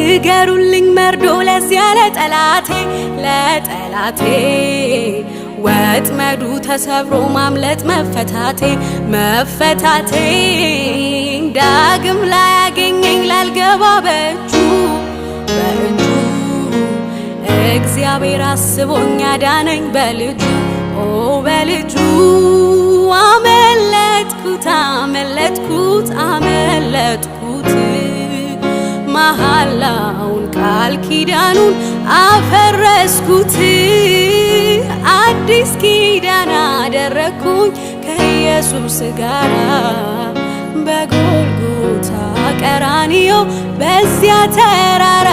ንገሩልኝ መርዶ ለዚያ ለጠላቴ ወጥመዱ ተሰብሮ ማምለጥ መፈታቴ ዳግም ላይ ያገኘኝ ላልገባ በእጁ እግዚአብሔር አስቦኝ አዳነኝ በልጁ አመለጥኩት መሐላውን ቃል ኪዳኑን አፈረስኩት አዲስ ኪዳን አደረኩኝ ከኢየሱስ ጋር በጎልጎታ ቀራንዮ በዚያ ተራራ